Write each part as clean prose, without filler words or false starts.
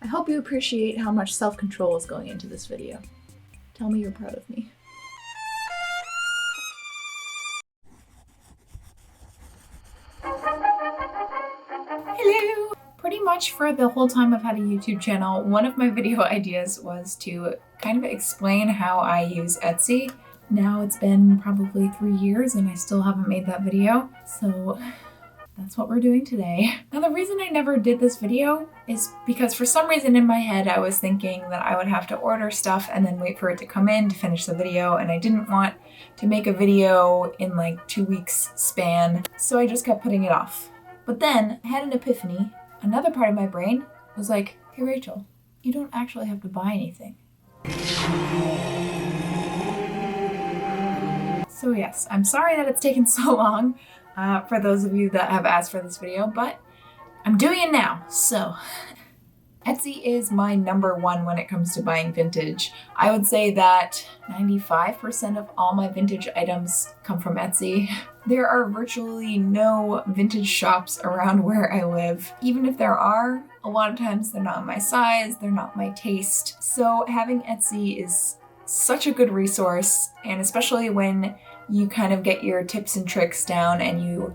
hope you appreciate how much self-control is going into this video. Tell me you're proud of me. Hello! Pretty much for the whole time I've had a YouTube channel, one of my video ideas was to kind of explain how I use Etsy. Now it's been probably 3 years and I still haven't made that video, so that's what we're doing today. Now the reason I never did this video is because for some reason in my head I was thinking that I would have to order stuff and then wait for it to come in to finish the video, and I didn't want to make a video in like 2 weeks span, so I just kept putting it off. But then I had an epiphany. Another part of my brain was like, hey Rachel, you don't actually have to buy anything. So yes, I'm sorry that it's taken so long for those of you that have asked for this video, but I'm doing it now, so. Etsy is my #1 when it comes to buying vintage. I would say that 95% of all my vintage items come from Etsy. There are virtually no vintage shops around where I live. Even if there are, a lot of times they're not my size, they're not my taste. So having Etsy is such a good resource, and especially when you kind of get your tips and tricks down and you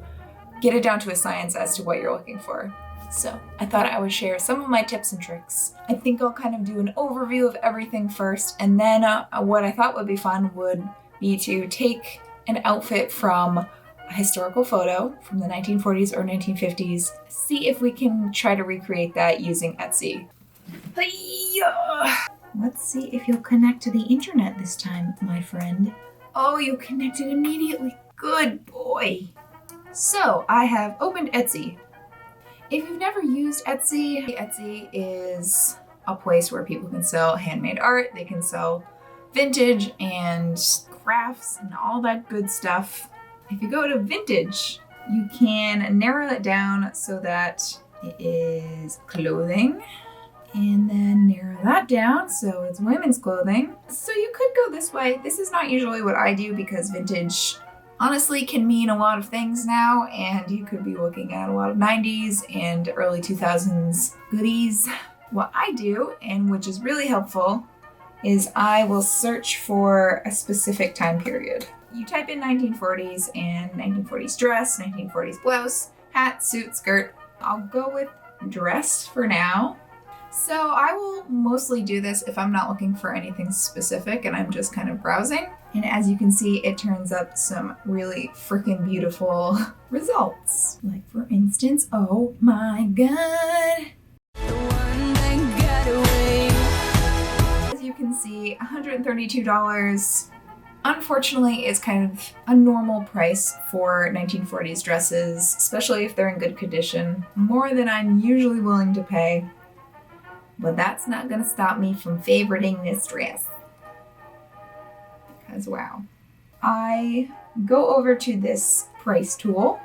get it down to a science as to what you're looking for. So I thought I would share some of my tips and tricks. I think I'll kind of do an overview of everything first, and then what I thought would be fun would be to take an outfit from a historical photo from the 1940s or 1950s, see if we can try to recreate that using Etsy. Let's see if you'll connect to the internet this time, my friend. Oh, you connected immediately. Good boy. So I have opened Etsy. If you've never used Etsy, Etsy is a place where people can sell handmade art, they can sell vintage and crafts and all that good stuff. If you go to vintage, you can narrow it down so that it is clothing, and then narrow that down so it's women's clothing. So you could go this way. This is not usually what I do because vintage honestly can mean a lot of things now, and you could be looking at a lot of 90s and early 2000s goodies. What I do, and which is really helpful, is I will search for a specific time period. You type in 1940s and 1940s dress, 1940s blouse, hat, suit, skirt. I'll go with dress for now. So I will mostly do this if I'm not looking for anything specific and I'm just kind of browsing. And as you can see, it turns up some really freaking beautiful results. Like for instance, oh my god. The one that got away. As you can see, $132. Unfortunately, is kind of a normal price for 1940s dresses, especially if they're in good condition. More than I'm usually willing to pay. But that's not gonna stop me from favoriting this dress. Because wow. I go over to this price tool,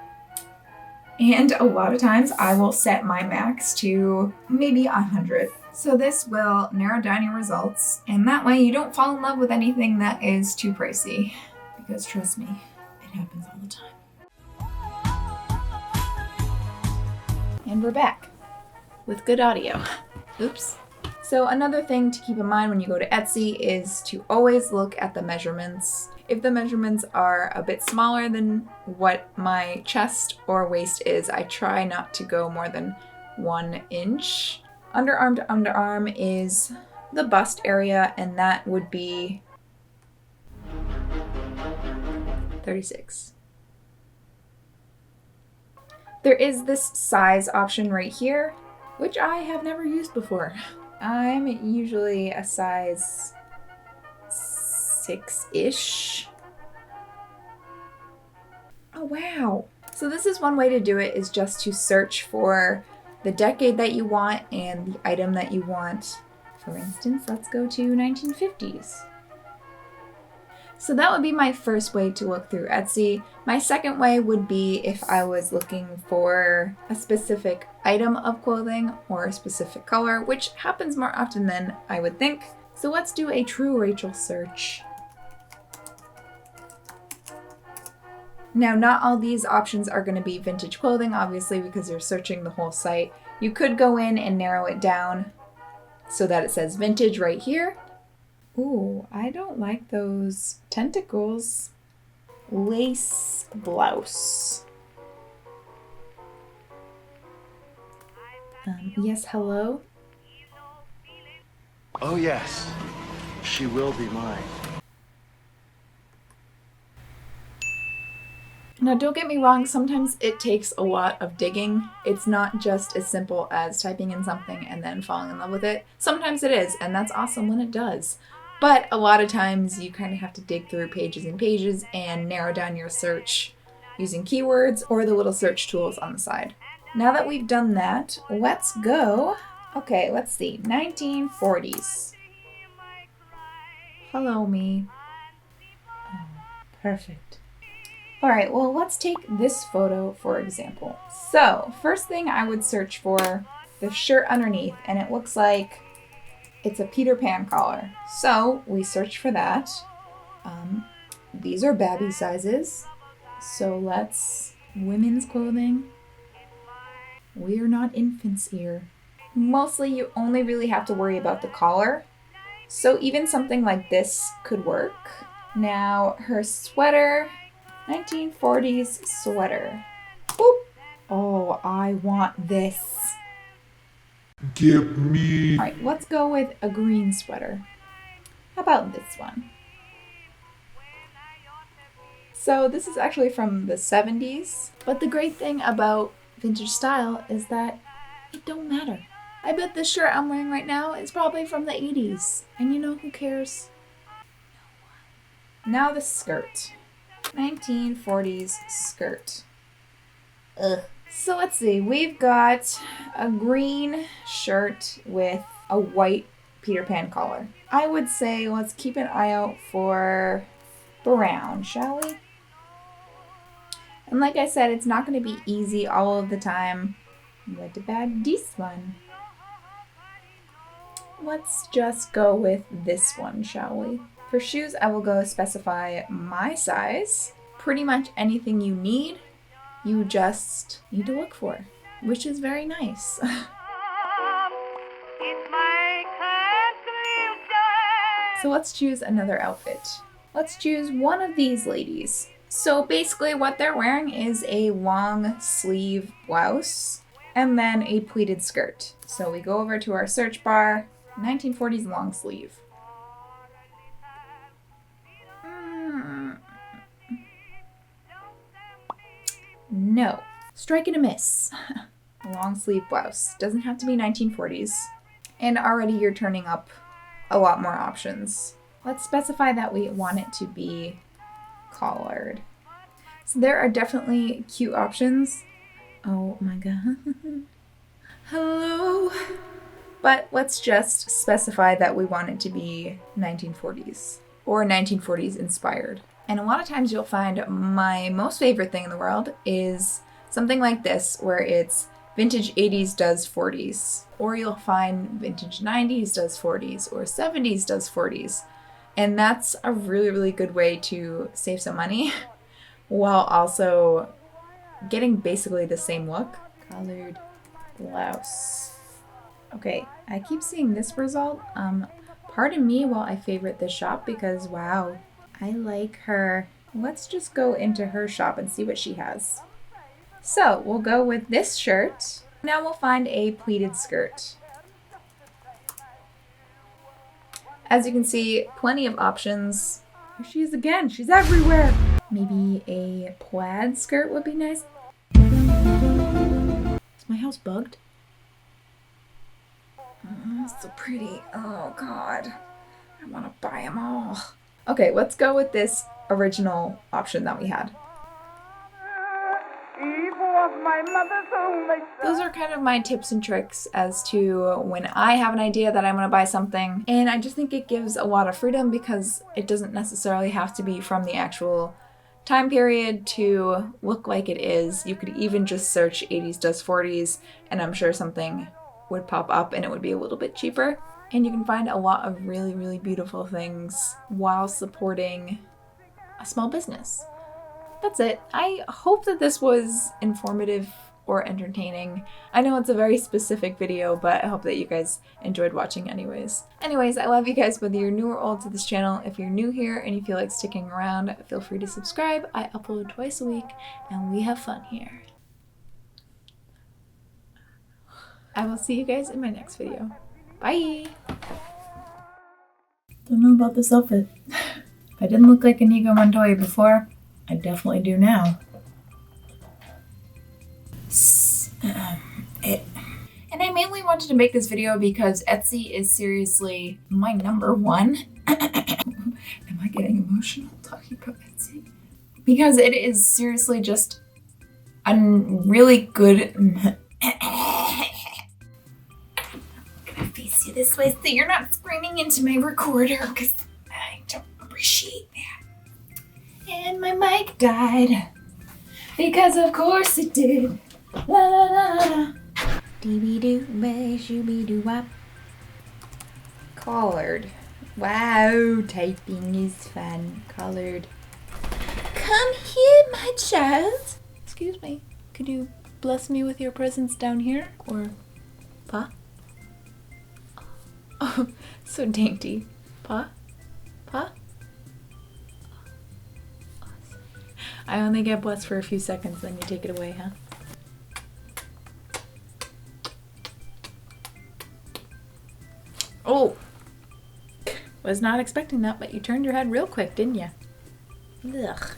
and a lot of times I will set my max to maybe 100. So this will narrow down your results, and that way you don't fall in love with anything that is too pricey. Because trust me, it happens all the time. And we're back with good audio. Oops. So another thing to keep in mind when you go to Etsy is to always look at the measurements. If the measurements are a bit smaller than what my chest or waist is, I try not to go more than 1 inch. Underarm to underarm is the bust area, and that would be 36. There is this size option right here, which I have never used before. I'm usually a size 6-ish. Oh wow. So this is one way to do it, is just to search for the decade that you want and the item that you want. For instance, let's go to 1950s. So that would be my first way to look through Etsy. My second way would be if I was looking for a specific item of clothing or a specific color, which happens more often than I would think. So let's do a true Rachel search. Now, not all these options are going to be vintage clothing, obviously, because you're searching the whole site. You could go in and narrow it down so that it says vintage right here. Ooh, I don't like those tentacles. Lace blouse. Yes, hello? Oh yes, she will be mine. Now, don't get me wrong, sometimes it takes a lot of digging. It's not just as simple as typing in something and then falling in love with it. Sometimes it is, and that's awesome when it does. But a lot of times you kind of have to dig through pages and pages and narrow down your search using keywords or the little search tools on the side. Now that we've done that, let's go. Okay, let's see. 1940s. Hello, me. Oh, perfect. All right, well, let's take this photo for example. So, first thing I would search for the shirt underneath, and it looks like it's a Peter Pan collar. So, we search for that. These are babby sizes. So let's, women's clothing. We are not infants here. Mostly you only really have to worry about the collar. So even something like this could work. Now her sweater, 1940s sweater. Boop. Oh, I want this. Give me. All right, let's go with a green sweater. How about this one? So this is actually from the 70s, but the great thing about vintage style is that it don't matter. I bet this shirt I'm wearing right now is probably from the 80s, and you know who cares? Now the skirt. 1940s skirt. Ugh. So let's see, we've got a green shirt with a white Peter Pan collar. I would say let's keep an eye out for brown, shall we? And like I said, it's not going to be easy all of the time. What about this one? Let's just go with this one, shall we? For shoes, I will go specify my size. Pretty much anything you need, you just need to look for, which is very nice. So let's choose another outfit. Let's choose one of these ladies. So basically what they're wearing is a long sleeve blouse and then a pleated skirt. So we go over to our search bar, 1940s long sleeve. No, strike and a miss. A long sleeve blouse, doesn't have to be 1940s. And already you're turning up a lot more options. Let's specify that we want it to be collared. So there are definitely cute options. Oh my god. Hello. But let's just specify that we want it to be 1940s or 1940s inspired. And a lot of times you'll find my most favorite thing in the world is something like this where it's vintage 80s does 40s, or you'll find vintage 90s does 40s, or 70s does 40s. And that's a really, really good way to save some money while also getting basically the same look. Collared blouse. Okay, I keep seeing this result. Pardon me while I favorite this shop because wow, I like her. Let's just go into her shop and see what she has. So we'll go with this shirt. Now we'll find a pleated skirt. As you can see, plenty of options. Here she is again, she's everywhere. Maybe a plaid skirt would be nice. Is my house bugged? Oh, so pretty. Oh god. I want to buy them all. Okay, let's go with this original option that we had. Those are kind of my tips and tricks as to when I have an idea that I'm going to buy something. And I just think it gives a lot of freedom because it doesn't necessarily have to be from the actual time period to look like it is. You could even just search 80s does 40s and I'm sure something would pop up and it would be a little bit cheaper. And you can find a lot of really, really beautiful things while supporting a small business. That's it. I hope that this was informative or entertaining. I know it's a very specific video, but I hope that you guys enjoyed watching anyways. Anyways, I love you guys whether you're new or old to this channel. If you're new here and you feel like sticking around, feel free to subscribe. I upload twice a week and we have fun here. I will see you guys in my next video. Bye! Don't know about this outfit. If I didn't look like Inigo Montoya before, I definitely do now. And I mainly wanted to make this video because Etsy is seriously my #1. Am I getting emotional talking about Etsy? Because it is seriously just a really good... I'm gonna face you this way so you're not screaming into my recorder because I don't appreciate that. And my mic died. Because of course it did. La la la la. Dee-bee-doo, shoo-bee-doo-wop. Collared. Wow, typing is fun. Collared. Come here, my child. Excuse me. Could you bless me with your presence down here? Or Pa? Oh, so dainty. Pa? Pa? I only get blessed for a few seconds, then you take it away, huh? Oh! Was not expecting that, but you turned your head real quick, didn't you? Ugh.